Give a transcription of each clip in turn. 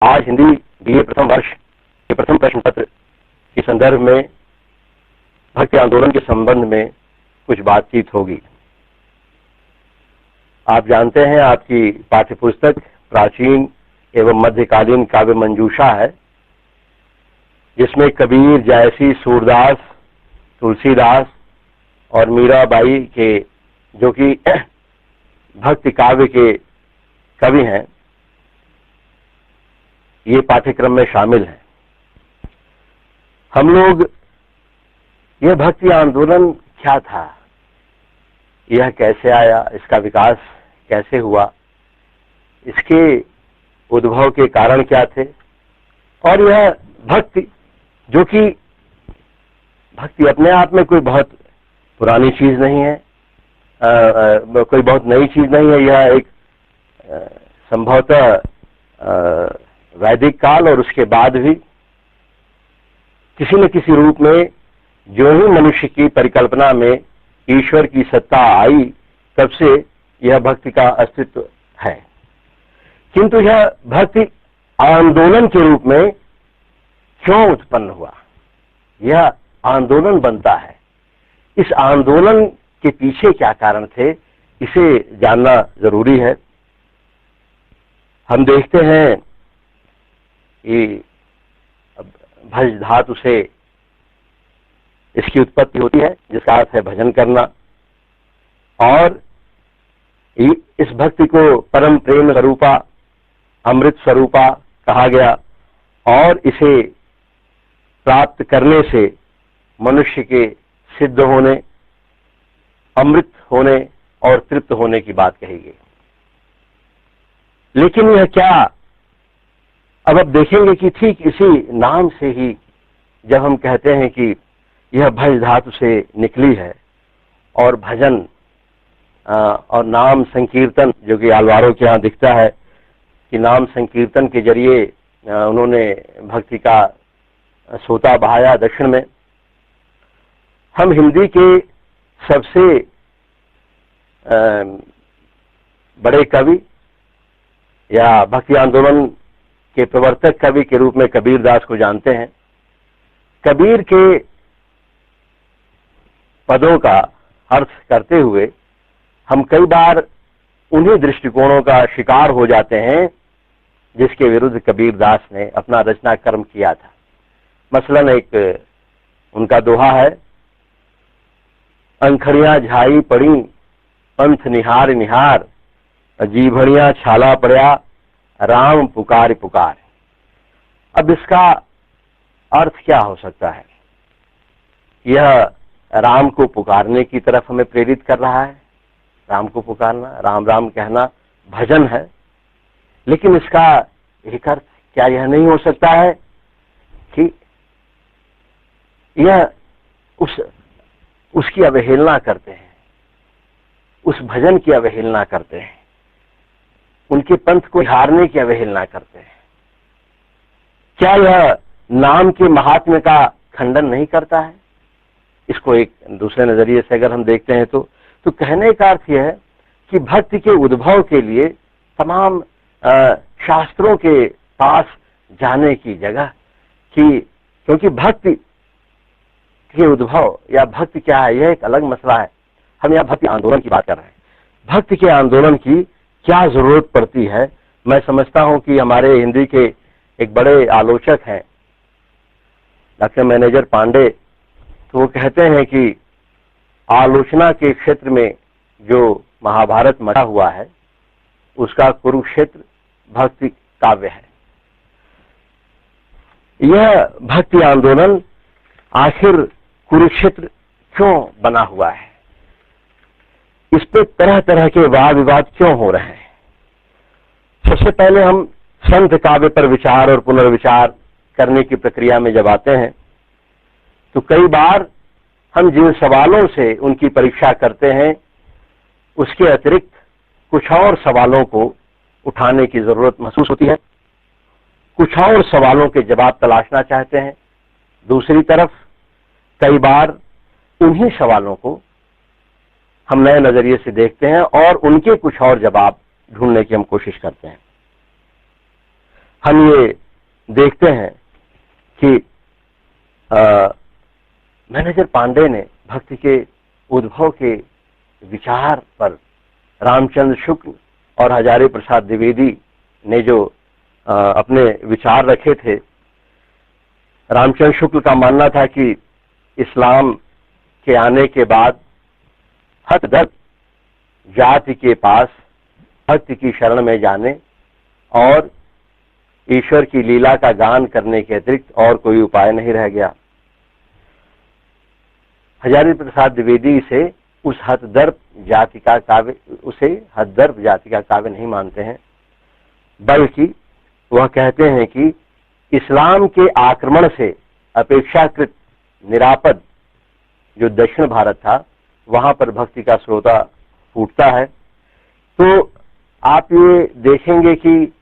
आज हिंदी बीए प्रथम वर्ष के प्रथम प्रश्न पत्र के संदर्भ में भक्ति आंदोलन के संबंध में कुछ बातचीत होगी। आप जानते हैं आपकी पाठ्यपुस्तक प्राचीन एवं मध्यकालीन काव्य मंजूषा है, जिसमें कबीर, जायसी, सूरदास, तुलसीदास और मीराबाई के जो कि भक्ति काव्य के कवि हैं, ये पाठ्यक्रम में शामिल हैं। हम लोग यह भक्ति आंदोलन क्या था, यह कैसे आया, इसका विकास कैसे हुआ, इसके उद्भव के कारण क्या थे, और यह भक्ति जो कि भक्ति अपने आप में कोई बहुत पुरानी चीज नहीं है, कोई बहुत नई चीज नहीं है। यह एक संभवतः वैदिक काल और उसके बाद भी किसी न किसी रूप में जो ही मनुष्य की परिकल्पना में ईश्वर की सत्ता आई, तब से यह भक्ति का अस्तित्व है। किंतु यह भक्ति आंदोलन के रूप में क्यों उत्पन्न हुआ, यह आंदोलन बनता है, इस आंदोलन के पीछे क्या कारण थे, इसे जानना जरूरी है। हम देखते हैं कि भज धातु से इसकी उत्पत्ति होती है, जिसका अर्थ है भजन करना, और इस भक्ति को परम प्रेम स्वरूपा, अमृत स्वरूपा कहा गया, और इसे प्राप्त करने से मनुष्य के सिद्ध होने, अमृत होने और तृप्त होने की बात कही गई। लेकिन यह क्या, अब देखेंगे कि ठीक इसी नाम से ही जब हम कहते हैं कि यह भज धातु से निकली है, और भजन और नाम संकीर्तन, जो कि आलवारों के यहाँ दिखता है कि नाम संकीर्तन के जरिए उन्होंने भक्ति का सोता बहाया दक्षिण में। हम हिंदी के सबसे बड़े कवि या भक्ति आंदोलन के प्रवर्तक कवि के रूप में कबीर दास को जानते हैं। कबीर के पदों का अर्थ करते हुए हम कई बार उन्हीं दृष्टिकोणों का शिकार हो जाते हैं जिसके विरुद्ध कबीर दास ने अपना रचना कर्म किया था। मसलन एक उनका दोहा है, अंखड़ियां झाई पड़ी पंथ निहार निहार, जीभड़ियां छाला पड़या राम पुकार पुकार। अब इसका अर्थ क्या हो सकता है? यह राम को पुकारने की तरफ हमें प्रेरित कर रहा है। राम को पुकारना, राम राम कहना भजन है। लेकिन इसका एक अर्थ क्या यह नहीं हो सकता है कि यह उसकी अवहेलना करते हैं, उस भजन की अवहेलना करते हैं, उनके पंथ को हारने की अवहेलना करते हैं? क्या यह नाम के महात्म्य का खंडन नहीं करता है? इसको एक दूसरे नजरिए से अगर हम देखते हैं तो कहने का अर्थ यह है कि भक्ति के उद्भव के लिए तमाम शास्त्रों के पास जाने की जगह की, क्योंकि भक्ति के उद्भव या भक्ति क्या है, यह एक अलग मसला है। हम यहाँ भक्ति आंदोलन की बात कर रहे हैं। भक्ति के आंदोलन की क्या जरूरत पड़ती है? मैं समझता हूं कि हमारे हिंदी के एक बड़े आलोचक हैं डॉक्टर मैनेजर पांडे, तो वो कहते हैं कि आलोचना के क्षेत्र में जो महाभारत मचा हुआ है, उसका कुरुक्षेत्र भक्ति काव्य है। यह भक्ति आंदोलन आखिर कुरुक्षेत्र क्यों बना हुआ है? इस पे तरह तरह के वाद विवाद क्यों हो रहे हैं? सबसे पहले हम संत काव्य पर विचार और पुनर्विचार करने की प्रक्रिया में जब आते हैं, तो कई बार हम जिन सवालों से उनकी परीक्षा करते हैं, उसके अतिरिक्त कुछ और सवालों को उठाने की जरूरत महसूस होती है। कुछ और सवालों के जवाब तलाशना चाहते हैं। दूसरी तरफ कई बार उन्हीं सवालों को हम नए नजरिए से देखते हैं और उनके कुछ और जवाब ढूंढने की हम कोशिश करते हैं। हम ये देखते हैं कि मैनेजर पांडे ने भक्ति के उद्भव के विचार पर रामचंद्र शुक्ल और हजारी प्रसाद द्विवेदी ने जो अपने विचार रखे थे। रामचंद्र शुक्ल का मानना था कि इस्लाम के आने के बाद हर दर जाति के पास भक्ति की शरण में जाने और ईश्वर की लीला का गान करने के अतिरिक्त और कोई उपाय नहीं रह गया। हजारी प्रसाद द्विवेदी से उस हतदर्प जाति का काव्य, उसे हतदर्प जाति का काव्य नहीं मानते हैं, बल्कि वह कहते हैं कि इस्लाम के आक्रमण से अपेक्षाकृत निरापद जो दक्षिण भारत था वहां पर भक्ति का स्रोता फूटता है। तो आप ये देखेंगे कि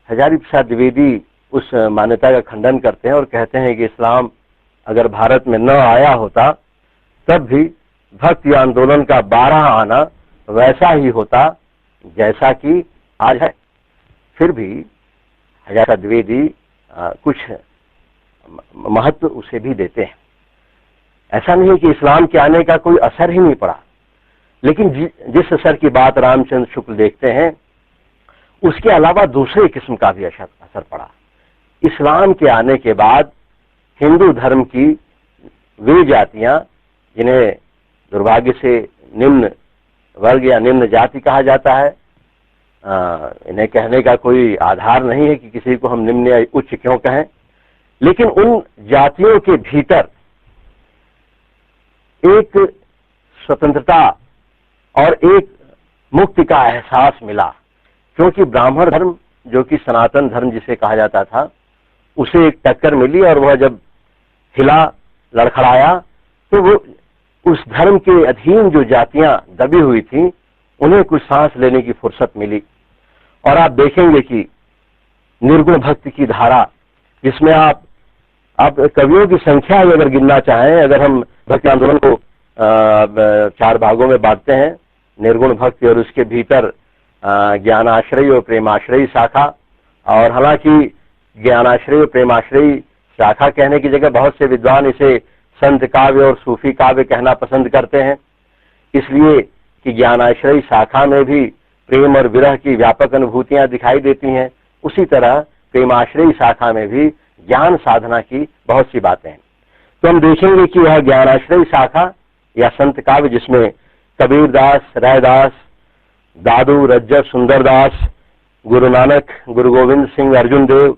हजारी प्रसाद द्विवेदी उस मान्यता का खंडन करते हैं और कहते हैं कि इस्लाम अगर भारत में न आया होता तब भी भक्ति आंदोलन का 12 आना वैसा ही होता जैसा कि आज है। फिर भी हजारी प्रसाद द्विवेदी कुछ महत्व उसे भी देते हैं। ऐसा नहीं है कि इस्लाम के आने का कोई असर ही नहीं पड़ा, लेकिन जिस असर की बात रामचंद्र शुक्ल देखते हैं उसके अलावा दूसरे किस्म का भी असर पड़ा। इस्लाम के आने के बाद हिंदू धर्म की वे जातियां जिन्हें दुर्भाग्य से निम्न वर्ग या निम्न जाति कहा जाता है, इन्हें कहने का कोई आधार नहीं है कि किसी को हम निम्न या उच्च क्यों कहें, लेकिन उन जातियों के भीतर एक स्वतंत्रता और एक मुक्ति का एहसास मिला, क्योंकि ब्राह्मण धर्म जो कि सनातन धर्म जिसे कहा जाता था उसे एक टक्कर मिली और वह जब हिला लड़खड़ाया तो वो उस धर्म के अधीन जो जातियां दबी हुई थीं उन्हें कुछ सांस लेने की फुर्सत मिली। और आप देखेंगे कि निर्गुण भक्ति की धारा जिसमें आप कवियों की संख्या अगर गिनना चाहें, अगर हम भक्ति आंदोलन को 4 भागों में बांटते हैं, निर्गुण भक्ति और उसके भीतर ज्ञानाश्रयी और प्रेमाश्रयी शाखा, और हालांकि ज्ञानाश्रयी और प्रेमाश्रयी शाखा कहने की जगह बहुत से विद्वान इसे संत काव्य और सूफी काव्य कहना पसंद करते हैं, इसलिए कि ज्ञानाश्रयी शाखा में भी प्रेम और विरह की व्यापक अनुभूतियां दिखाई देती हैं, उसी तरह प्रेमाश्रयी शाखा में भी ज्ञान साधना की बहुत सी बातें हैं। तो हम देखेंगे कि यह ज्ञानाश्रयी शाखा या संत काव्य जिसमें कबीरदास, रैदास, दादू, रज्जब, सुंदरदास, गुरु नानक, गुरु गोविंद सिंह, अर्जुन देव,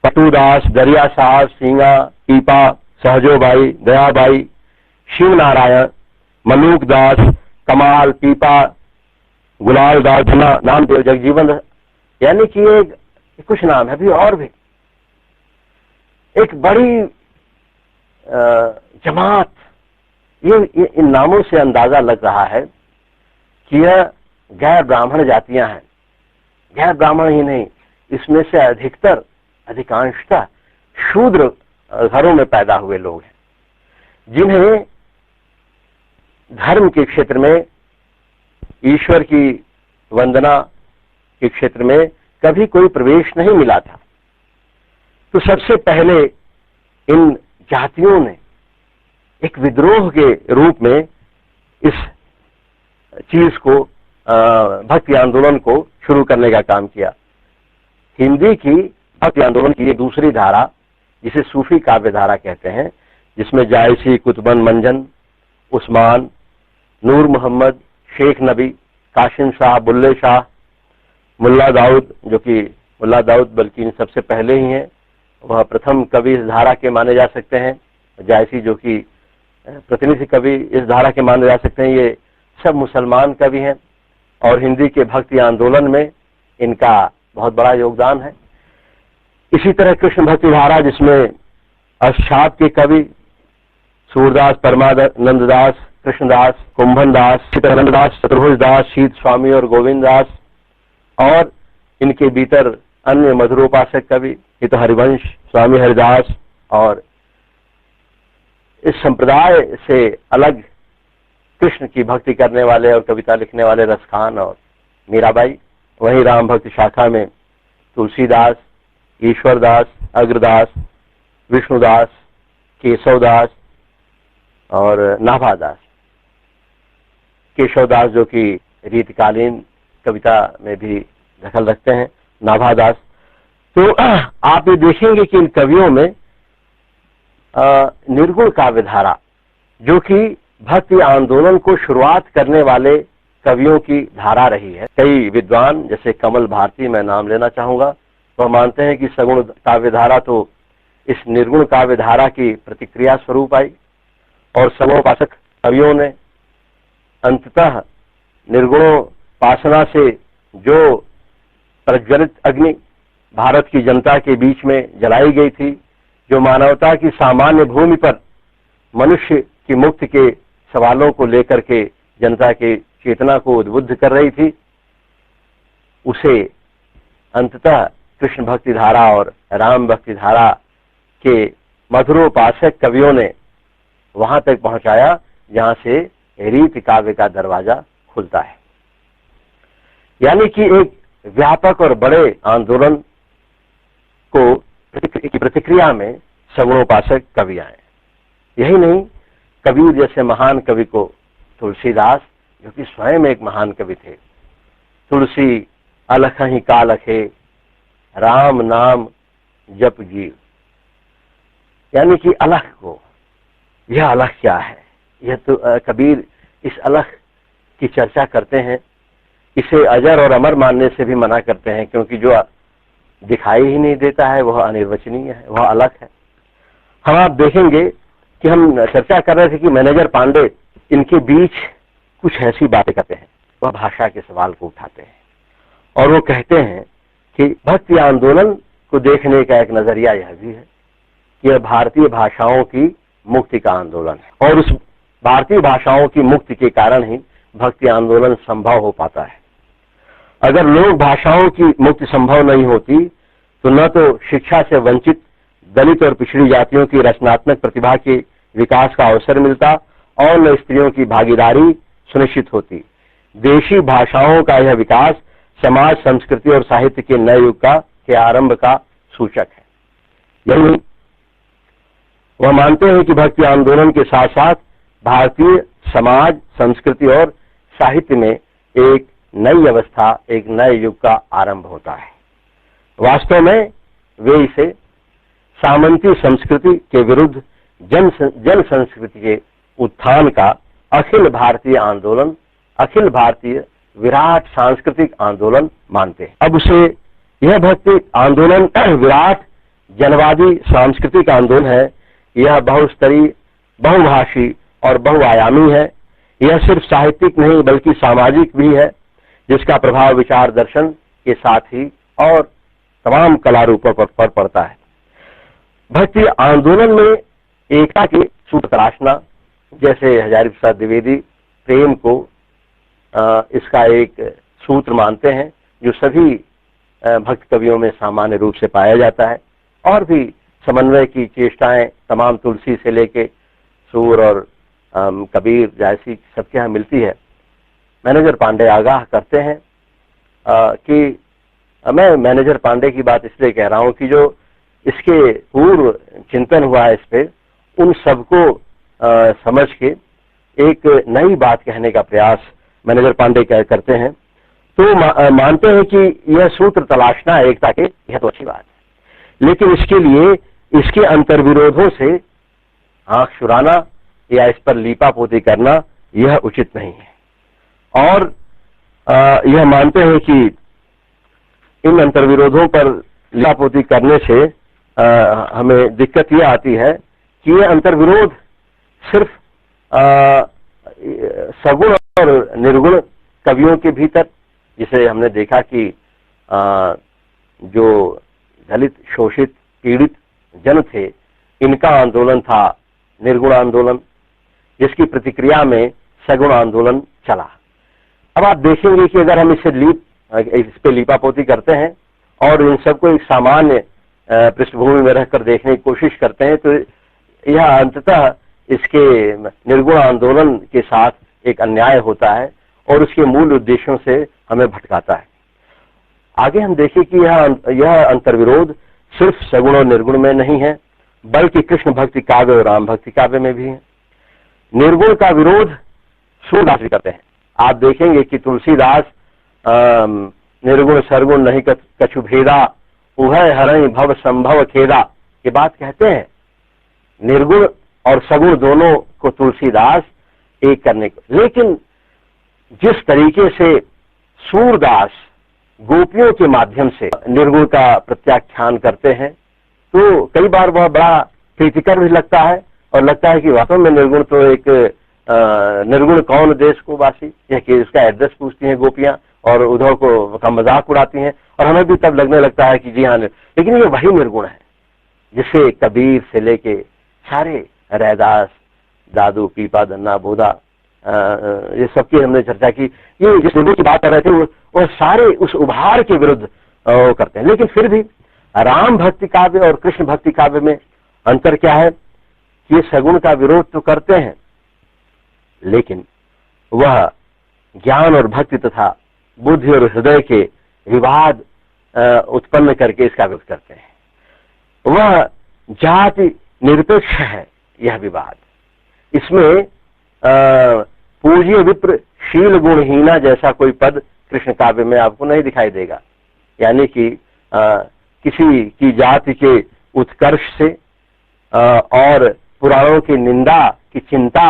पटूदास, दरिया साहब, सींगा, पीपा, सहजोबाई, दयाबाई, शिव नारायण, मलूक दास, कमाल, पीपा, गुलाल दास, नामदेव, जगजीवन, यानी कि एक कुछ नाम है, अभी और भी एक बड़ी जमात। ये इन नामों से अंदाजा लग रहा है कि यह गैर ब्राह्मण जातियां हैं। गैर ब्राह्मण ही नहीं, इसमें से अधिकांशतः शूद्र घरों में पैदा हुए लोग हैं, जिन्हें धर्म के क्षेत्र में, ईश्वर की वंदना के क्षेत्र में कभी कोई प्रवेश नहीं मिला था। तो सबसे पहले इन जातियों ने एक विद्रोह के रूप में इस चीज को, भक्ति आंदोलन को शुरू करने का काम किया। हिंदी की भक्ति आंदोलन की एक दूसरी धारा जिसे सूफी काव्य धारा कहते हैं, जिसमें जायसी, कुतुबन, मंजन, उस्मान, नूर मोहम्मद, शेख नबी, कासिम शाह, बुल्ले शाह, मुल्ला दाऊद, जो कि मुल्ला दाऊद बल्कि इन सबसे पहले ही हैं, वह प्रथम कवि इस धारा के माने जा सकते हैं। जायसी जो कि प्रतिनिधि कवि इस धारा के माने जा सकते हैं। ये सब मुसलमान कवि हैं और हिंदी के भक्ति आंदोलन में इनका बहुत बड़ा योगदान है। इसी तरह कृष्ण भक्ति धारा जिसमें अष्टाप के कवि सूरदास, परमानंद दास, कृष्णदास, कुंभन दास, चित्रानंद दास, चतुर्भुज दास, शीत स्वामी और गोविंद दास, और इनके भीतर अन्य मधुरोपासक कवि हित हरिवंश, स्वामी हरिदास, और इस संप्रदाय से अलग कृष्ण की भक्ति करने वाले और कविता लिखने वाले रसखान और मीराबाई। वहीं राम भक्ति शाखा में तुलसीदास, ईश्वरदास, अग्रदास, विष्णुदास, केशवदास और नाभादास। केशवदास जो कि रीतिकालीन कविता में भी दखल रखते हैं, नाभादास। तो आप ये देखेंगे कि इन कवियों में निर्गुण काव्यधारा, जो कि भक्ति आंदोलन को शुरुआत करने वाले कवियों की धारा रही है। कई विद्वान जैसे कमल भारती, मैं नाम लेना चाहूंगा, वह मानते हैं कि सगुण काव्यधारा तो इस निर्गुण काव्यधारा की प्रतिक्रिया स्वरूप आई और सगुणोपासक कवियों ने अंततः निर्गुणोपासना से जो प्रज्वलित अग्नि भारत की जनता के बीच में जलाई गई थी, जो मानवता की सामान्य भूमि पर मनुष्य की मुक्ति के सवालों को लेकर के जनता के चेतना को उद्बुद्ध कर रही थी, उसे अंततः कृष्ण भक्ति धारा और राम भक्ति धारा के मधुरोपासक कवियों ने वहां तक पहुंचाया जहां से रीति काव्य का दरवाजा खुलता है। यानी कि एक व्यापक और बड़े आंदोलन को की प्रतिक्रिया में सगुणोपासक कवि आए। यही नहीं, कबीर जैसे महान कवि को तुलसीदास, जो कि स्वयं एक महान कवि थे, तुलसी अलख ही कालखे राम नाम जप जीव, यानी कि अलख को, यह अलख क्या है, यह तो कबीर इस अलख की चर्चा करते हैं। इसे अजर और अमर मानने से भी मना करते हैं, क्योंकि जो दिखाई ही नहीं देता है वह अनिर्वचनीय है, वह अलग है। हम आप देखेंगे कि हम चर्चा कर रहे थे कि मैनेजर पांडे इनके बीच कुछ ऐसी बातें करते हैं, वह भाषा के सवाल को उठाते हैं और वो कहते हैं कि भक्ति आंदोलन को देखने का एक नजरिया यह भी है कि यह भारतीय भाषाओं की मुक्ति का आंदोलन है और उस भारतीय भाषाओं की मुक्ति के कारण ही भक्ति आंदोलन संभव हो पाता है। अगर लोक भाषाओं की मुक्ति संभव नहीं होती तो न तो शिक्षा से वंचित दलित और पिछड़ी जातियों की रचनात्मक प्रतिभा के विकास का अवसर मिलता और न स्त्रियों की भागीदारी सुनिश्चित होती। देशी भाषाओं का यह विकास समाज, संस्कृति और साहित्य के नए युग के आरंभ का सूचक है। यही वह मानते हैं कि भक्ति आंदोलन के साथ साथ भारतीय समाज, संस्कृति और साहित्य में एक नई अवस्था, एक नए युग का आरंभ होता है। वास्तव में वे इसे सामंती संस्कृति के विरुद्ध जन संस्कृति के उत्थान का अखिल भारतीय आंदोलन, अखिल भारतीय विराट सांस्कृतिक आंदोलन मानते हैं। अब उसे यह भक्ति आंदोलन विराट जनवादी सांस्कृतिक आंदोलन है। यह बहुस्तरीय, बहुभाषी और बहुआयामी है। यह सिर्फ साहित्यिक नहीं बल्कि सामाजिक भी है, जिसका प्रभाव विचार दर्शन के साथ ही और तमाम कला रूपों पर पड़ता है। भक्ति आंदोलन में एकता के सूत्र तलाशना, जैसे हजारी प्रसाद द्विवेदी प्रेम को इसका एक सूत्र मानते हैं, जो सभी भक्त कवियों में सामान्य रूप से पाया जाता है, और भी समन्वय की चेष्टाएं तमाम तुलसी से लेके सूर और कबीर जैसी सबके यहाँ मिलती है। मैनेजर पांडे आगाह करते हैं कि मैं मैनेजर पांडे की बात इसलिए कह रहा हूं कि जो इसके पूर्व चिंतन हुआ है इस पे, उन सबको समझ के एक नई बात कहने का प्रयास मैनेजर पांडे करते हैं। तो मानते हैं कि यह सूत्र तलाशना है एकता के, यह तो अच्छी बात है, लेकिन इसके लिए इसके अंतर्विरोधों से आंख चुराना या इस पर लीपापोती करना यह उचित नहीं है। और यह मानते हैं कि इन अंतर्विरोधों पर लीपापोती करने से हमें दिक्कत यह आती है कि यह अंतर्विरोध सिर्फ सगुण और निर्गुण कवियों के भीतर, जिसे हमने देखा कि जो दलित, शोषित, पीड़ित जन थे, इनका आंदोलन था निर्गुण आंदोलन, जिसकी प्रतिक्रिया में सगुण आंदोलन चला। अब आप देखेंगे कि अगर हम इस पे लीपापोती करते हैं और इन सबको एक सामान्य पृष्ठभूमि में रहकर देखने की कोशिश करते हैं, तो यह अंततः इसके निर्गुण आंदोलन के साथ एक अन्याय होता है और उसके मूल उद्देश्यों से हमें भटकाता है। आगे हम देखें कि यह अंतर्विरोध सिर्फ सगुण और निर्गुण में नहीं है, बल्कि कृष्ण भक्ति काव्य और राम भक्ति काव्य में भी है। निर्गुण का विरोध सूरदास भी करते हैं। आप देखेंगे कि तुलसीदास निर्गुण सरगुण नहीं कछु भेदा, उभय हरहि भव संभव खेदा, ये बात कहते हैं। निर्गुण और सगुण दोनों को तुलसीदास एक करने को, लेकिन जिस तरीके से सूरदास गोपियों के माध्यम से निर्गुण का प्रत्याख्यान करते हैं, तो कई बार वह बड़ा प्रीतिकर भी लगता है और लगता है कि वास्तव में निर्गुण तो एक निर्गुण कौन देश को वासी, यह कि उसका एड्रेस पूछती हैं गोपियां और उद्धव को का मजाक उड़ाती हैं, और हमें भी तब लगने लगता है कि जी हाँ, लेकिन ये वही निर्गुण है जिसे कबीर से लेके सारे रैदास, दादू, पीपा, दन्ना, बोधा, ये सबकी हमने चर्चा की। ये जिस निर्गुण की बात कर रहे थे वो सारे उस उभार के विरुद्ध करते हैं। लेकिन फिर भी राम भक्ति काव्य और कृष्ण भक्ति काव्य में अंतर क्या है कि ये सगुण का विरोध तो करते हैं, लेकिन वह ज्ञान और भक्ति तथा बुद्धि और हृदय के विवाद उत्पन्न करके इसका विरोध करते हैं। वह जाति निरपेक्ष है यह विवाद, इसमें पूज्य विप्र शील गुणहीना जैसा कोई पद कृष्ण काव्य में आपको नहीं दिखाई देगा। यानी कि किसी की जाति के उत्कर्ष से और पुराणों की निंदा की चिंता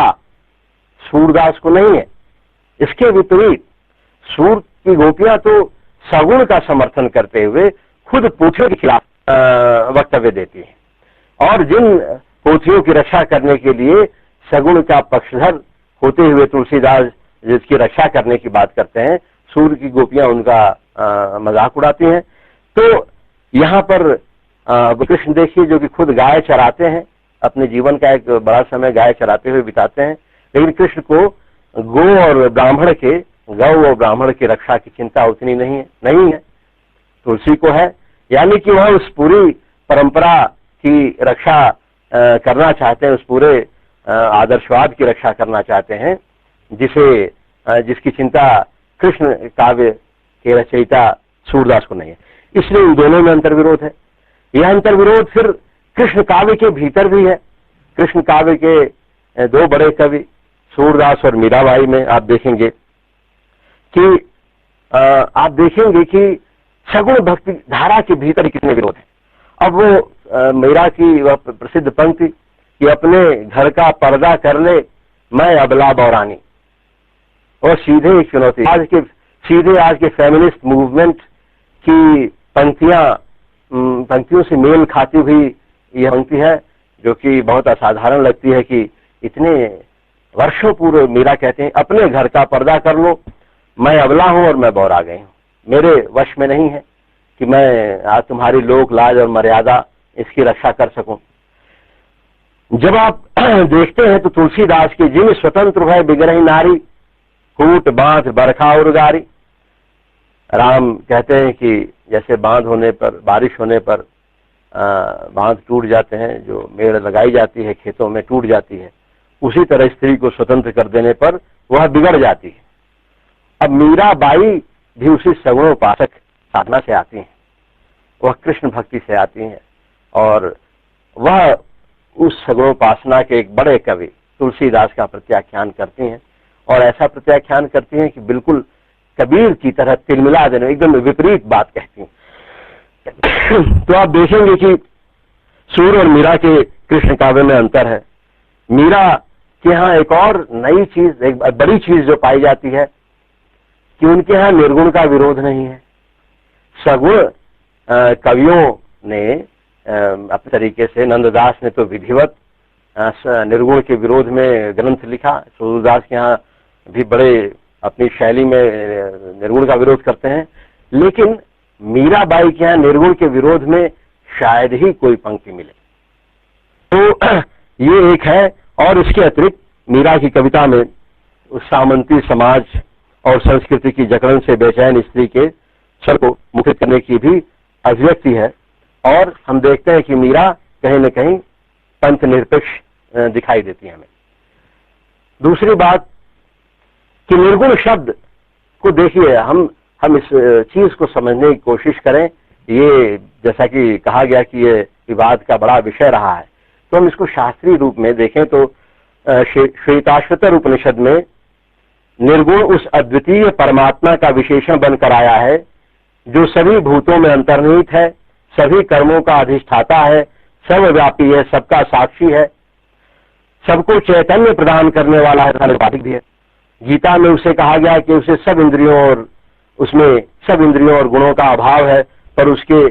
सूरदास को नहीं है। इसके विपरीत सूर की गोपियां तो सगुण का समर्थन करते हुए खुद पोथियों के खिलाफ वक्तव्य देती हैं, और जिन पोथियों की रक्षा करने के लिए सगुण का पक्षधर होते हुए तुलसीदास जिसकी रक्षा करने की बात करते हैं, सूर की गोपियां उनका मजाक उड़ाती हैं। तो यहाँ पर कृष्ण देखिए जो कि खुद गाय चराते हैं, अपने जीवन का एक बड़ा समय गाय चराते हुए बिताते हैं, लेकिन कृष्ण को गौ और ब्राह्मण के गौ और ब्राह्मण की रक्षा की चिंता उतनी नहीं है, तुलसी को है। यानी कि वह उस पूरी परंपरा की रक्षा करना चाहते हैं, उस पूरे आदर्शवाद की रक्षा करना चाहते हैं जिसकी चिंता कृष्ण काव्य के रचयिता सूरदास को नहीं है। इसलिए इन दोनों में अंतर्विरोध है। यह अंतर्विरोध फिर कृष्ण काव्य के भीतर भी है। कृष्ण काव्य के दो बड़े कवि सूरदास और मीराबाई में आप देखेंगे कि सगुण भक्ति धारा के भीतर कितने विरोध है। अब वो मीरा की वह प्रसिद्ध पंक्ति कि अपने घर का पर्दा कर ले मैं अबला बौरानी, और सीधे एक चुनौती आज के फेमिनिस्ट मूवमेंट की पंक्तियों से मेल खाती हुई यह पंक्ति है, जो कि बहुत असाधारण लगती है कि इतने वर्षों पूर्व मीरा कहते हैं अपने घर का पर्दा कर लो, मैं अबला हूं और मैं बौरा गई हूं, मेरे वश में नहीं है कि मैं आज तुम्हारी लोक लाज और मर्यादा इसकी रक्षा कर सकूं। जब आप देखते हैं तो तुलसीदास की जिन स्वतंत्र है बिगड़ही नारी, कूट बांध बरखा और गारी। राम कहते हैं कि जैसे बांध होने पर, बारिश होने पर बांध टूट जाते हैं, जो मेड़ लगाई जाती है खेतों में टूट जाती है, उसी तरह स्त्री को स्वतंत्र कर देने पर वह बिगड़ जाती है। अब मीराबाई भी उसी सगुणोपासक साधना से आती हैं, वह कृष्ण भक्ति से आती हैं, और वह उस सगुणोपासना के एक बड़े कवि तुलसीदास का प्रत्याख्यान करती हैं, और ऐसा प्रत्याख्यान करती हैं कि बिल्कुल कबीर की तरह तिलमिला देने, एकदम विपरीत बात कहती हैं। तो आप देखेंगे कि सूर और मीरा के कृष्ण काव्य में अंतर है। मीरा के यहाँ एक और नई चीज, एक बड़ी चीज जो पाई जाती है कि उनके यहाँ निर्गुण का विरोध नहीं है। सगुण कवियों ने अपने तरीके से, नंददास ने तो विधिवत निर्गुण के विरोध में ग्रंथ लिखा, सूरदास के यहाँ भी बड़े अपनी शैली में निर्गुण का विरोध करते हैं, लेकिन मीराबाई के यहाँ निर्गुण के विरोध में शायद ही कोई पंक्ति मिले। तो ये एक है, और इसके अतिरिक्त मीरा की कविता में उस सामंती समाज और संस्कृति की जकड़न से बेचैन स्त्री के स्वर को मुखरित करने की भी अभिव्यक्ति है, और हम देखते हैं कि मीरा कहीं न कहीं पंथ निरपेक्ष दिखाई देती है हमें। दूसरी बात कि निर्गुण शब्द को देखिए, हम हम इस चीज को समझने की कोशिश करें। ये जैसा कि कहा गया कि ये विवाद का बड़ा विषय रहा है, तो हम इसको शास्त्रीय रूप में देखें तो श्वेताश्वतर उपनिषद में निर्गुण उस अद्वितीय परमात्मा का विशेषण बनकर आया है जो सभी भूतों में अंतर्निहित है, सभी कर्मों का अधिष्ठाता है, सर्वव्यापी है, सबका साक्षी है, सबको चैतन्य प्रदान करने वाला है, निपातिक भी है। गीता में उसे कहा गया कि उसे सब इंद्रियों और उसमें सब इंद्रियों और गुणों का अभाव है, पर उसके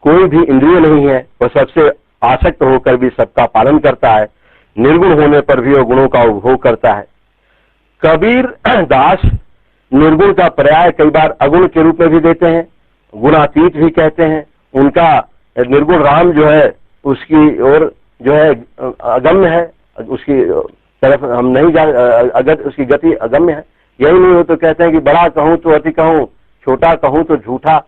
कोई भी इंद्रिय नहीं है, वह सबसे आसक्त होकर भी सबका पालन करता है, निर्गुण होने पर भी वह गुणों का उपभोग करता है। कबीर दास निर्गुण का पर्याय कई बार अगुण के रूप में भी देते हैं, गुणातीत भी कहते हैं। उनका निर्गुण राम जो है उसकी ओर जो है अगम्य है, उसकी तरफ हम नहीं जा, अगर उसकी गति अगम्य है। यही नहीं हो तो कहते हैं कि बड़ा कहूं तो अति कहूं, छोटा कहूं तो झूठा,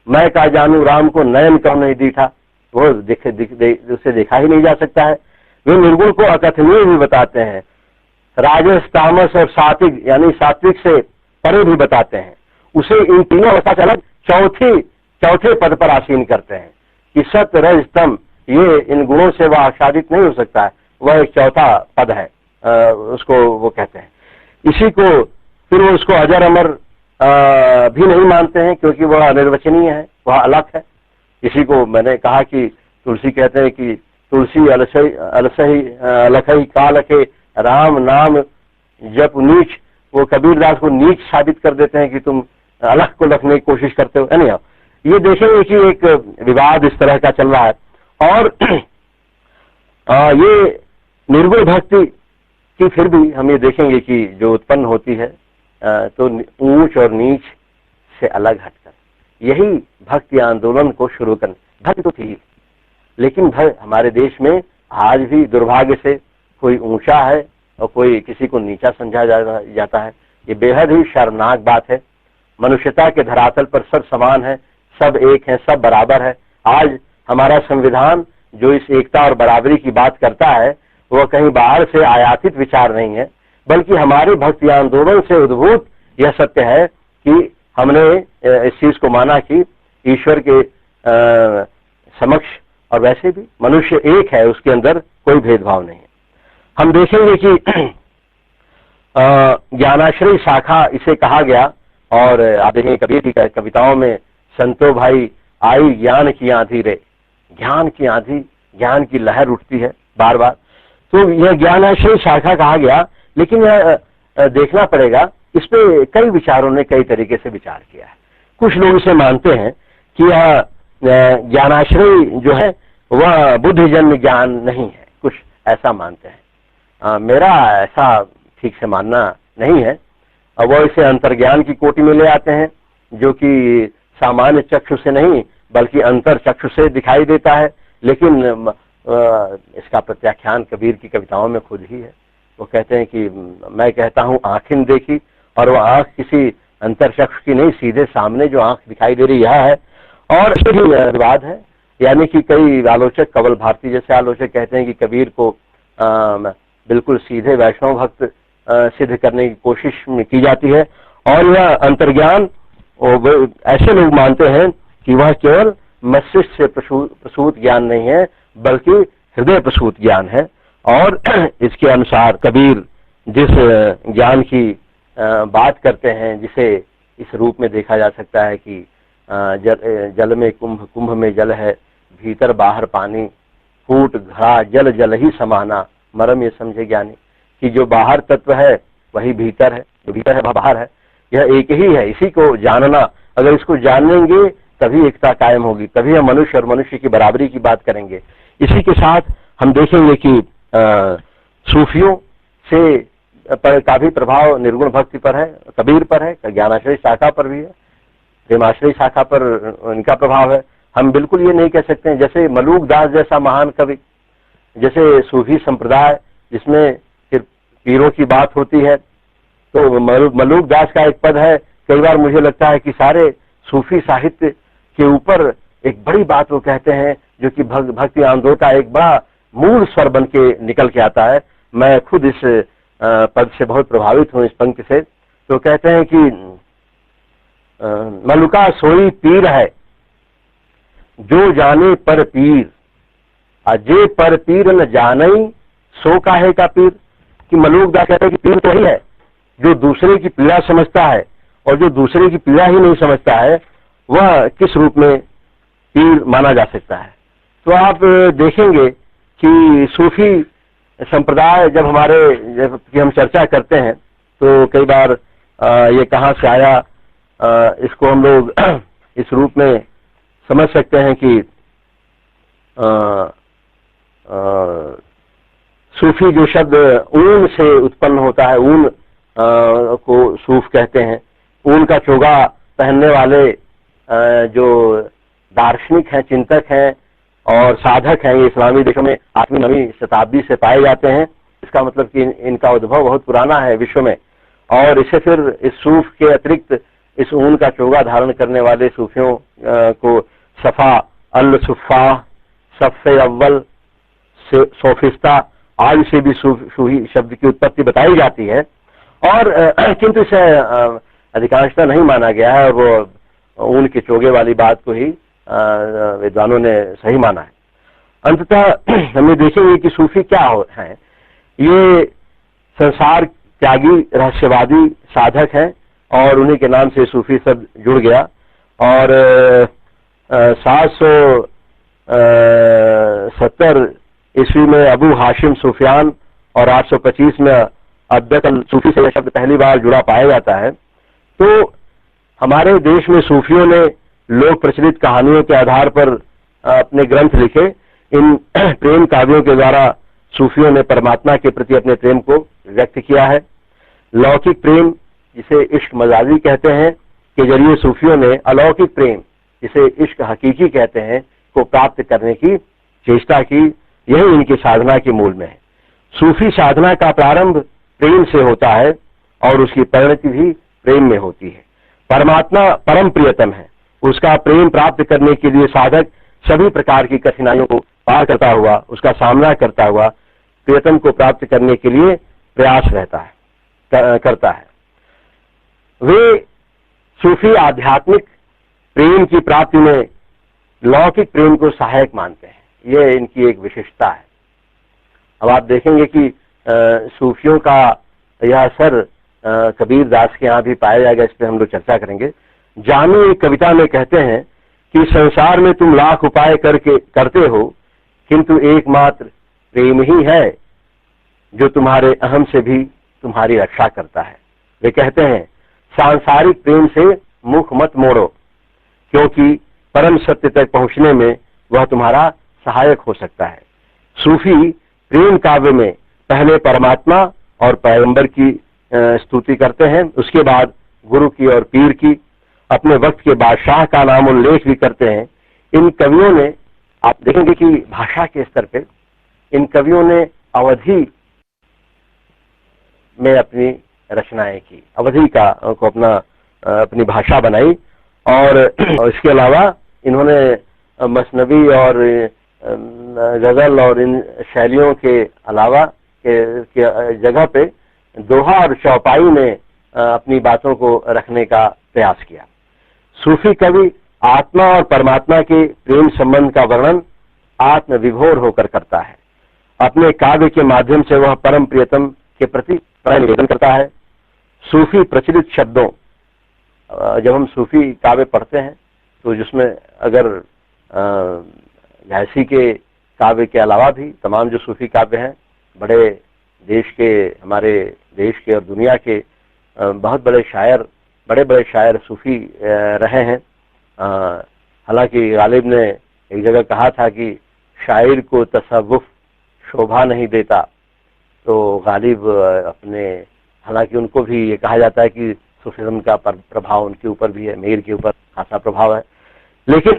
मैं का जानू राम को नयन कहूं नहीं दीठा, वो उससे देखा ही नहीं जा सकता है। वे निर्गुण को अकथनीय भी बताते हैं, राजस तामस और सात्विक यानी सात्विक से परे भी बताते हैं। उसे इन तीनों अवस्था से अलग चौथे पद पर आसीन करते हैं कि सत्य रज तम, ये इन गुणों से वह आच्छादित नहीं हो सकता है, वह एक चौथा पद है, उसको वो कहते हैं। इसी को फिर वो उसको अजर अमर भी नहीं मानते हैं क्योंकि वह अनिर्वचनीय है, वह अलग है। इसी को मैंने कहा कि तुलसी कहते हैं कि तुलसी अलसही कालखे राम नाम जप नीच, वो कबीरदास को नीच साबित कर देते हैं कि तुम अलग को रखने की कोशिश करते हो। नहीं, ये देखेंगे कि एक विवाद इस तरह का चल रहा है। और ये निर्गुण भक्ति की फिर भी हम ये देखेंगे कि जो उत्पन्न होती है तो ऊंच और नीच से अलग हटकर यही भक्ति आंदोलन को शुरू करने। भक्ति तो थी, लेकिन हमारे देश में आज भी दुर्भाग्य से कोई ऊंचा है और कोई किसी को नीचा समझा जाता है। ये बेहद ही शर्मनाक बात है। मनुष्यता के धरातल पर सब समान है, सब एक है, सब बराबर है। आज हमारा संविधान जो इस एकता और बराबरी की बात करता है वह कहीं बाहर से आयातित विचार नहीं है, बल्कि हमारे भक्ति आंदोलन से उद्भूत यह सत्य है कि हमने इस चीज को माना कि ईश्वर के समक्ष और वैसे भी मनुष्य एक है, उसके अंदर कोई भेदभाव नहीं है। हम देखेंगे कि ज्ञानाश्रय शाखा इसे कहा गया, और आप देखेंगे कबीर की कविताओं में संतो भाई आई ज्ञान की आंधी रे, ज्ञान की आंधी, ज्ञान की लहर उठती है बार बार। तो यह ज्ञानाश्रय शाखा कहा गया, लेकिन यह देखना पड़ेगा, इस पे कई विचारों ने कई तरीके से विचार किया है। कुछ लोग इसे मानते हैं कि यह ज्ञानाश्रय जो है वह बुद्धिजन्य ज्ञान नहीं है, कुछ ऐसा मानते हैं। मेरा ऐसा ठीक से मानना नहीं है। वो इसे अंतर्ज्ञान की कोटि में ले आते हैं, जो कि सामान्य चक्षु से नहीं बल्कि अंतर चक्षु से दिखाई देता है। लेकिन इसका प्रत्याख्यान कबीर की कविताओं में खुद ही है। वो कहते हैं कि मैं कहता हूं आंखें देखी, और वह आंख किसी अंतर चक्षु की नहीं, सीधे सामने जो आंख दिखाई दे रही यह है। और इसमें भी विवाद है, यानी कि कई आलोचक, कवल भारती जैसे आलोचक कहते हैं कि कबीर को बिल्कुल सीधे वैष्णव भक्त सिद्ध करने की कोशिश की जाती है, और यह अंतर्ज्ञान ऐसे लोग मानते हैं कि वह केवल मस्तिष्क से प्रसूत ज्ञान नहीं है बल्कि हृदय प्रसूत ज्ञान है। और इसके अनुसार कबीर जिस ज्ञान की बात करते हैं, जिसे इस रूप में देखा जा सकता है कि जल में कुंभ, कुंभ में जल है, भीतर बाहर पानी, फूट घड़ा जल जल ही समाना, मरम ये समझे ज्ञानी कि जो बाहर तत्व है वही भीतर है, जो भीतर है वह बाहर है, यह एक ही है। इसी को जानना, अगर इसको जानेंगे तभी एकता कायम होगी, तभी हम मनुष्य और मनुष्य की बराबरी की बात करेंगे। इसी के साथ हम देखेंगे कि सूफियों से का भी प्रभाव निर्गुण भक्ति पर है, कबीर पर है, ज्ञानाश्रय शाखा पर भी है, प्रेमाश्रय शाखा पर इनका प्रभाव है। हम बिल्कुल ये नहीं कह सकते हैं, जैसे मलूक दास जैसा महान कवि, जैसे सूफी संप्रदाय जिसमें फिर पीरों की बात होती है, तो मलूक दास का एक पद है, कई बार मुझे लगता है कि सारे सूफी साहित्य के ऊपर एक बड़ी बात वो कहते हैं, जो कि भक्ति आंदोलन का एक बड़ा मूल स्वर बन के निकल के आता है। मैं खुद इस पद से बहुत प्रभावित हूं, इस पंक्ति से। तो कहते हैं कि मलुका सोई पीर है जो जाने पर पीर, अजय पर पीर न जानई सो काहे का पीर। कि मलूक दास कहते हैं कि पीर तो वही है जो दूसरे की पीड़ा समझता है, और जो दूसरे की पीड़ा ही नहीं समझता है वह किस रूप में पीर माना जा सकता है। तो आप देखेंगे कि सूफी संप्रदाय जब जब हम चर्चा करते हैं तो कई बार ये कहाँ से आया, इसको हम लोग इस रूप में समझ सकते हैं कि सूफी जो शब्द ऊन से उत्पन्न होता है, ऊन को सूफ कहते हैं। ऊन का चोगा पहनने वाले जो दार्शनिक हैं, चिंतक हैं और साधक हैं, ये इस्लामी देशों में 8वीं 9वीं शताब्दी से पाए जाते हैं। इसका मतलब कि इनका उद्भव बहुत पुराना है विश्व में। और इसे फिर इस सूफ के अतिरिक्त इस ऊन का चोगा धारण करने वाले सूफियों को सफा, अल सुफा, सफ़े अव्वल, सोफिस्ता आदि से भी सूफी शब्द की उत्पत्ति बताई जाती है। और किंतु इसे अधिकांशतः नहीं माना गया है, और वो ऊन के चोगे वाली बात को ही विद्वानों ने सही माना है। अंततः हमें देखेंगे कि सूफी क्या हैं। ये संसार त्यागी रहस्यवादी साधक हैं और उन्हीं के नाम से सूफी शब्द जुड़ गया। और 770 ईस्वी में अबू हाशिम सुफियान और 825 में अब्दल सूफी से यह शब्द पहली बार जुड़ा पाया जाता है। तो हमारे देश में सूफियों ने लोक प्रचलित कहानियों के आधार पर अपने ग्रंथ लिखे। इन प्रेम काव्यों के द्वारा सूफियों ने परमात्मा के प्रति अपने प्रेम को व्यक्त किया है। लौकिक प्रेम, जिसे इश्क मजाजी कहते हैं, के जरिए सूफियों ने अलौकिक प्रेम, जिसे इश्क हकीकी कहते हैं, को प्राप्त करने की चेष्टा की। यही इनकी साधना के मूल में है। सूफी साधना का प्रारंभ प्रेम से होता है और उसकी परिणति भी प्रेम में होती है। परमात्मा परम प्रियतम है, उसका प्रेम प्राप्त करने के लिए साधक सभी प्रकार की कठिनाइयों को पार करता हुआ, उसका सामना करता हुआ प्रियतम को प्राप्त करने के लिए प्रयास करता है। वे सूफी आध्यात्मिक प्रेम की प्राप्ति में लौकिक प्रेम को सहायक मानते हैं। यह इनकी एक विशेषता है। अब आप देखेंगे कि सूफियों का यह असर कबीर दास के यहाँ भी पाया जाएगा। इस पर हम लोग चर्चा करेंगे। जामी एक कविता में कहते हैं कि संसार में तुम लाख उपाय करते हो, किंतु एकमात्र प्रेम ही है जो तुम्हारे अहम से भी तुम्हारी रक्षा करता है। वे कहते हैं सांसारिक प्रेम से मुख मत मोड़ो, क्योंकि परम सत्य तक पहुंचने में वह तुम्हारा सहायक हो सकता है। सूफी प्रेम काव्य में पहले परमात्मा और पैगंबर की स्तुति करते हैं, उसके बाद गुरु की और पीर की, अपने वक्त के बादशाह का नाम उल्लेख भी करते हैं। इन कवियों ने, आप देखेंगे कि भाषा के स्तर पे इन कवियों ने अवधि में अपनी रचनाएं की, अवधि को अपनी भाषा बनाई। और इसके अलावा इन्होंने मसनवी और गजल और इन शैलियों के अलावा के जगह पे दोहा और चौपाई में अपनी बातों को रखने का प्रयास किया। सूफी कवि आत्मा और परमात्मा के प्रेम संबंध का वर्णन आत्म विभोर होकर करता है। अपने काव्य के माध्यम से वह परम प्रियतम के प्रति प्रेम निवेदन करता है। सूफी प्रचलित शब्दों, जब हम सूफी काव्य पढ़ते हैं तो जिसमें अगर घायसी के काव्य के अलावा भी तमाम जो सूफी काव्य हैं, बड़े देश के, हमारे देश के और दुनिया के बहुत बड़े शायर सूफी रहे हैं। हालांकि गालिब ने एक जगह कहा था कि शायर को तसव्वुफ शोभा नहीं देता, तो गालिब हालांकि उनको भी ये कहा जाता है कि सूफीज़्म का प्रभाव उनके ऊपर भी है, मीर के ऊपर खासा प्रभाव है। लेकिन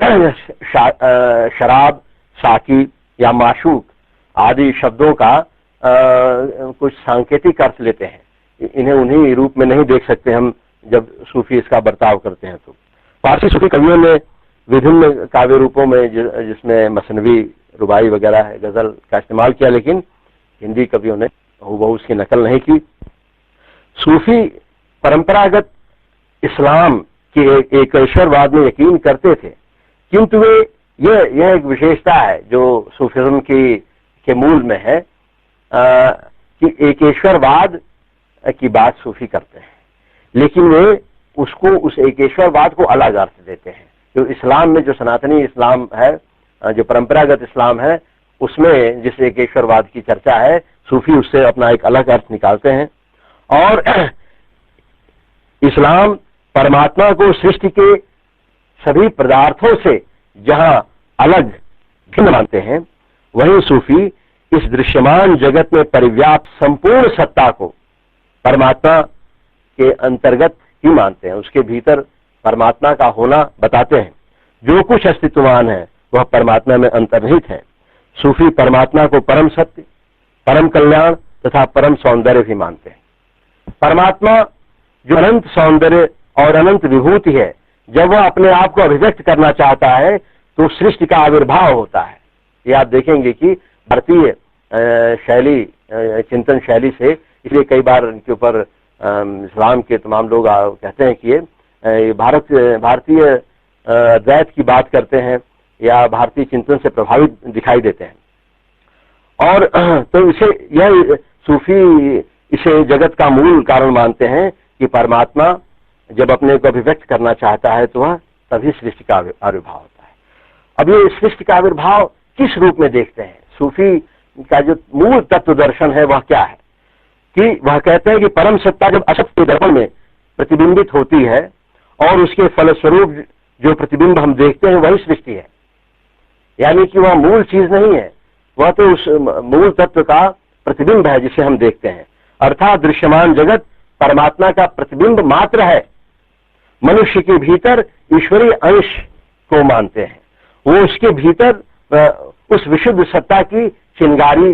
शराब, साकी या माशूक आदि शब्दों का कुछ सांकेतिक अर्थ लेते हैं। इन्हें उन्हीं रूप में नहीं देख सकते हम जब सूफी इसका बर्ताव करते हैं। तो फारसी सूफी कवियों ने विभिन्न काव्य रूपों में जिसमें मसनवी, रुबाई वगैरह है, गजल का इस्तेमाल किया, लेकिन हिंदी कवियों ने हूबहू उसकी नकल नहीं की। सूफी परंपरागत इस्लाम कि एक ईश्वरवाद में यकीन करते थे, किंतु वे यह एक विशेषता है जो सूफिज्म के मूल में है कि एक ईश्वरवाद की बात सूफी करते हैं, लेकिन वे उसको उस एक ईश्वरवाद को अलग अर्थ देते हैं। जो इस्लाम में जो सनातनी इस्लाम है, जो परंपरागत इस्लाम है, उसमें जिस एक ईश्वरवाद की चर्चा है, सूफी उससे अपना एक अलग अर्थ निकालते हैं। और इस्लाम परमात्मा को सृष्टि के सभी पदार्थों से जहां अलग भिन्न मानते हैं, वहीं सूफी इस दृश्यमान जगत में परिव्याप्त संपूर्ण सत्ता को परमात्मा के अंतर्गत ही मानते हैं, उसके भीतर परमात्मा का होना बताते हैं। जो कुछ अस्तित्ववान है वह परमात्मा में अंतर्निहित है। सूफी परमात्मा को परम सत्य, परम कल्याण तथा परम सौंदर्य भी मानते हैं। परमात्मा जो अनंत सौंदर्य और अनंत विभूति है, जब वह अपने आप को अभिव्यक्त करना चाहता है तो सृष्टि का आविर्भाव होता है। ये आप देखेंगे कि भारतीय शैली, चिंतन शैली से, इसलिए कई बार इनके ऊपर इस्लाम के तमाम लोग कहते हैं कि ये भारतीय अद्वैत की बात करते हैं या भारतीय चिंतन से प्रभावित दिखाई देते हैं। और तो यह सूफी इसे जगत का मूल कारण मानते हैं कि परमात्मा जब अपने को अभिव्यक्त करना चाहता है तो वह तभी सृष्टि का आविर्भाव होता है। अब ये सृष्टि का आविर्भाव किस रूप में देखते हैं? सूफी का जो मूल तत्व दर्शन है वह क्या है कि वह कहते हैं कि परम सत्ता जब असत के दर्पण में प्रतिबिंबित होती है और उसके फलस्वरूप जो प्रतिबिंब हम देखते हैं वही सृष्टि है। यानी कि वह मूल चीज नहीं है, वह तो उस मूल तत्व का प्रतिबिंब है जिसे हम देखते हैं। अर्थात दृश्यमान जगत परमात्मा का प्रतिबिंब मात्र है। मनुष्य के भीतर ईश्वरीय अंश को मानते हैं, वो उसके भीतर उस विशुद्ध सत्ता की चिंगारी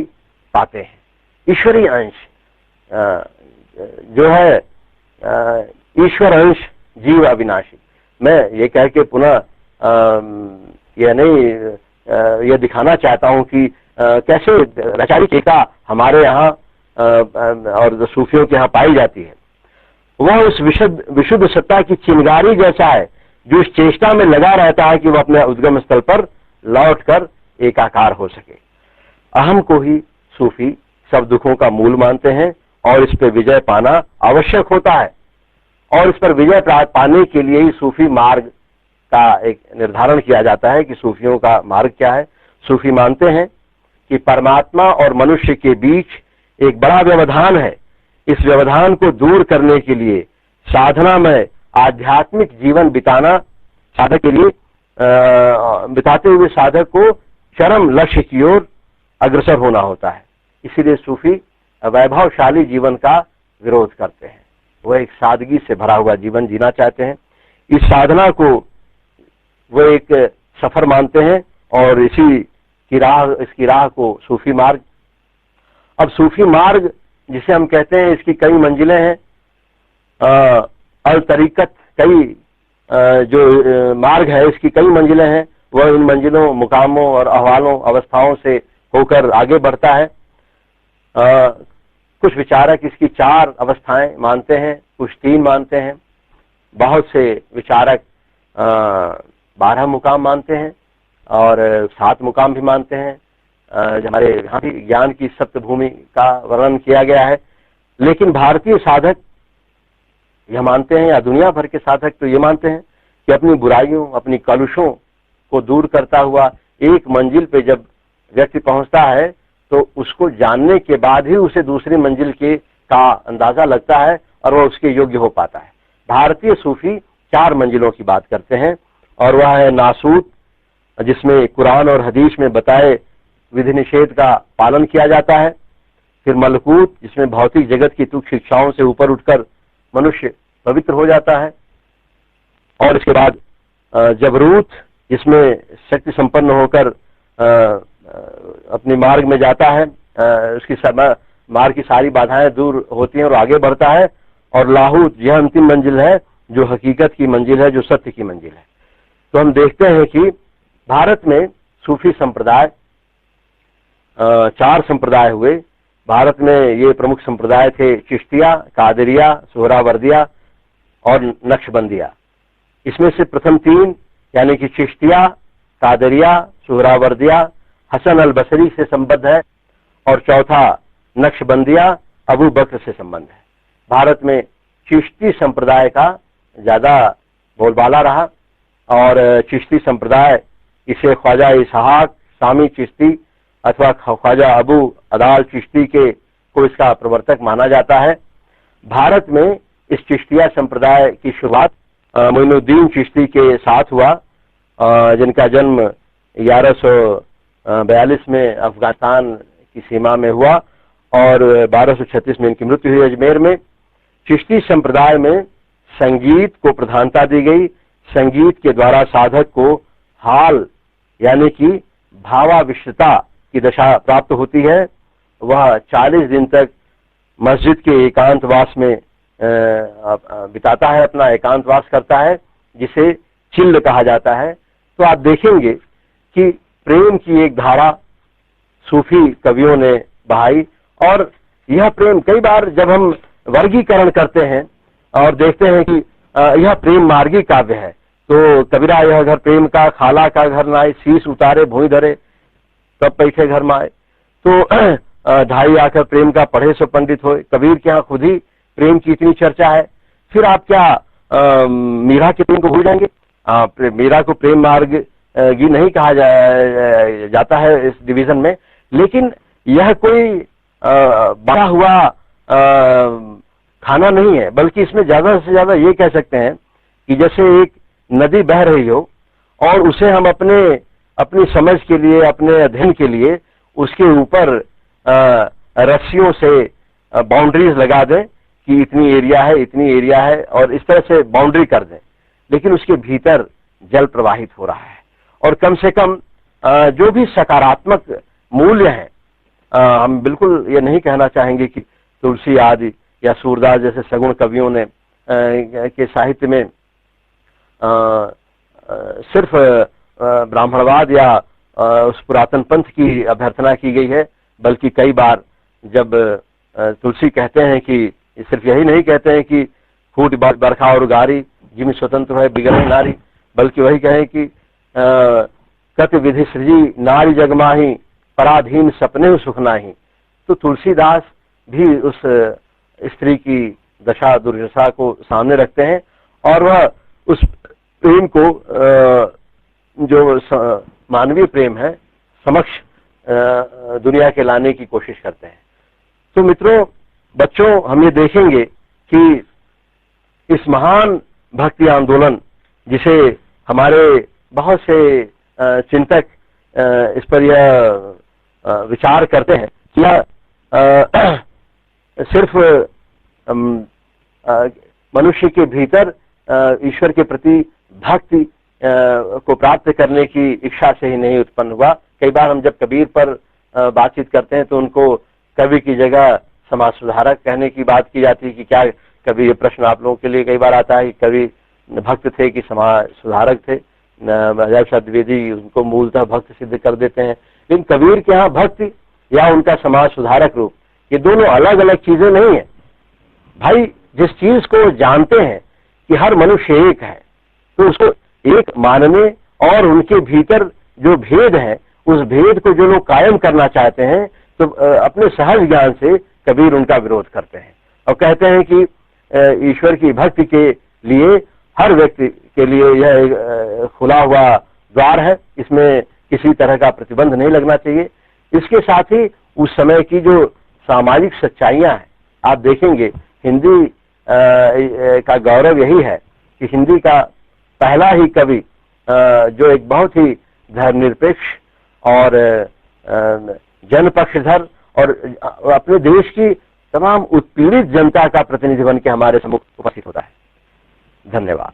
पाते हैं। ईश्वरीय अंश जो है, ईश्वर अंश जीव अविनाशी। मैं ये कह के पुनः यह नहीं यह दिखाना चाहता हूं कि कैसे वैचारिक एकता हमारे यहाँ और सूफियों के यहाँ पाई जाती है। वह उस विशुद्ध सत्ता की चिंगारी जैसा है जो इस चेष्टा में लगा रहता है कि वह अपने उद्गम स्थल पर लौटकर एकाकार हो सके। अहम को ही सूफी सब दुखों का मूल मानते हैं और इस पर विजय पाना आवश्यक होता है। और इस पर विजय पाने के लिए ही सूफी मार्ग का एक निर्धारण किया जाता है कि सूफियों का मार्ग क्या है। सूफी मानते हैं कि परमात्मा और मनुष्य के बीच एक बड़ा व्यवधान है। इस व्यवधान को दूर करने के लिए साधना में आध्यात्मिक जीवन बिताना साधक के लिए बिताते हुए साधक को चरम लक्ष्य की ओर अग्रसर होना होता है। इसीलिए सूफी वैभवशाली जीवन का विरोध करते हैं। वह एक सादगी से भरा हुआ जीवन जीना चाहते हैं। इस साधना को वो एक सफर मानते हैं और इसकी राह को सूफी मार्ग। अब सूफी मार्ग जिसे हम कहते हैं, इसकी कई मंजिलें हैं। अल तरीकत कई जो मार्ग है इसकी कई मंजिलें हैं। वह इन मंजिलों, मुकामों और अहवालों, अवस्थाओं से होकर आगे बढ़ता है। कुछ विचारक इसकी 4 अवस्थाएं मानते हैं, कुछ 3 मानते हैं। बहुत से विचारक 12 मुकाम मानते हैं और 7 मुकाम भी मानते हैं। हमारे यहाँ भी ज्ञान की सप्तभूमि का वर्णन किया गया है। लेकिन भारतीय साधक यह मानते हैं, या दुनिया भर के साधक तो ये मानते हैं कि अपनी बुराइयों, अपनी कलुषों को दूर करता हुआ एक मंजिल पे जब व्यक्ति पहुंचता है तो उसको जानने के बाद ही उसे दूसरी मंजिल का अंदाजा लगता है और वह उसके योग्य हो पाता है। भारतीय सूफी 4 मंजिलों की बात करते हैं और वह है नासूत, जिसमें कुरान और हदीस में बताए विधि निषेध का पालन किया जाता है। फिर मलकूत, जिसमें भौतिक जगत की तुच्छ शिक्षाओं से ऊपर उठकर मनुष्य पवित्र हो जाता है। और इसके बाद जबरूत, जिसमें शक्ति संपन्न होकर अपने मार्ग में जाता है, उसकी मार्ग की सारी बाधाएं दूर होती हैं और आगे बढ़ता है। और लाहूत, यह अंतिम मंजिल है जो हकीकत की मंजिल है, जो सत्य की मंजिल है। तो हम देखते हैं कि भारत में सूफी संप्रदाय 4 संप्रदाय हुए। भारत में ये प्रमुख संप्रदाय थे चिश्तिया, कादरिया, सोहरावर्दिया और नक्शबंदिया। इसमें से प्रथम 3 यानी कि चिश्तिया, कादरिया, सुहरावर्दिया, हसन अल बसरी से संबद्ध है, और चौथा नक्शबंदिया, अबू बकर से संबंध है। भारत में चिश्ती संप्रदाय का ज्यादा बोलबाला रहा, और चिश्ती संप्रदाय इसे ख्वाजा इसहाक सामी चिश्ती अथवा ख्वाजा अबू अदाल चिश्ती को इसका प्रवर्तक माना जाता है। भारत में इस चिश्तिया संप्रदाय की शुरुआत मोइनुद्दीन चिश्ती के साथ हुआ, जिनका जन्म 1142 में अफगानिस्तान की सीमा में हुआ, और 1236 में इनकी मृत्यु हुई अजमेर में। चिश्ती संप्रदाय में संगीत को प्रधानता दी गई। संगीत के द्वारा साधक को हाल यानी कि भावाविष्टता की दशा प्राप्त होती है। वह 40 दिन तक मस्जिद के एकांतवास में बिताता है, अपना एकांतवास करता है, जिसे चिल्ल कहा जाता है। तो आप देखेंगे कि प्रेम की एक धारा सूफी कवियों ने बहाई, और यह प्रेम कई बार जब हम वर्गीकरण करते हैं और देखते हैं कि यह प्रेम मार्गी काव्य है, तो कबीरा यह घर प्रेम का, खाला का घर नाए, शीश उतारे भूई धरे, तब बैठे घर माए। तो ढाई आकर प्रेम का पढ़े सो पंडित होए। कबीर के यहाँ खुद ही प्रेम की इतनी चर्चा है, फिर आप क्या मीरा के प्रेम को भूल जाएंगे? मीरा को प्रेम मार्ग की नहीं कहा जाता है इस डिवीजन में, लेकिन यह कोई बड़ा हुआ खाना नहीं है, बल्कि इसमें ज्यादा से ज्यादा ये कह सकते हैं कि जैसे एक नदी बह रही हो और उसे हम अपनी समझ के लिए, अपने अध्ययन के लिए उसके ऊपर रस्सियों से बाउंड्रीज लगा दें कि इतनी एरिया है, इतनी एरिया है, और इस तरह से बाउंड्री कर दें, लेकिन उसके भीतर जल प्रवाहित हो रहा है। और कम से कम जो भी सकारात्मक मूल्य हैं, हम बिल्कुल ये नहीं कहना चाहेंगे कि तुलसी आदि या सूरदास जैसे सगुण कवियों ने के साहित्य में सिर्फ ब्राह्मणवाद या उस पुरातन पंथ की अभ्यर्थना की गई है, बल्कि कई बार जब तुलसी कहते हैं कि सिर्फ यही नहीं कहते हैं कि फूट बरखा और गारी जिम स्वतंत्र है बिगड़े नारी, बल्कि वही कहें कि कत विधि सृजी नारी जगमाही, पराधीन सपने सुख नाही। तो तुलसीदास भी उस स्त्री की दशा दुर्दशा को सामने रखते हैं, और वह उस प्रेम को जो मानवीय प्रेम है समक्ष दुनिया के लाने की कोशिश करते हैं। तो मित्रों, बच्चों, हम ये देखेंगे कि इस महान भक्ति आंदोलन, जिसे हमारे बहुत से चिंतक इस पर यह विचार करते हैं कि यह सिर्फ मनुष्य के भीतर ईश्वर के प्रति भक्ति को प्राप्त करने की इच्छा से ही नहीं उत्पन्न हुआ। कई बार हम जब कबीर पर बातचीत करते हैं तो उनको कवि की जगह समाज सुधारक कहने की बात की जाती है कि क्या कभी ये प्रश्न आप लोगों के लिए कई बार आता है कि कवि भक्त थे कि समाज सुधारक थे। अजय द्विवेदी उनको मूलतः भक्त सिद्ध कर देते हैं, लेकिन कबीर के यहाँ भक्ति या उनका समाज सुधारक रूप, ये दोनों अलग अलग चीजें नहीं है भाई। जिस चीज को जानते हैं कि हर मनुष्य एक है, तो उसको एक मानने और उनके भीतर जो भेद है उस भेद को जो लोग कायम करना चाहते हैं, तो अपने सहज ज्ञान से कबीर उनका विरोध करते हैं और कहते हैं कि ईश्वर की भक्ति के लिए हर व्यक्ति के लिए यह खुला हुआ द्वार है, इसमें किसी तरह का प्रतिबंध नहीं लगना चाहिए। इसके साथ ही उस समय की जो सामाजिक सच्चाइयां हैं, आप देखेंगे हिंदी का गौरव यही है कि हिंदी का पहला ही कवि जो एक बहुत ही धर्मनिरपेक्ष और जनपक्षधर और अपने देश की तमाम उत्पीड़ित जनता का प्रतिनिधि बन के हमारे सम्मुख उपस्थित होता है। धन्यवाद।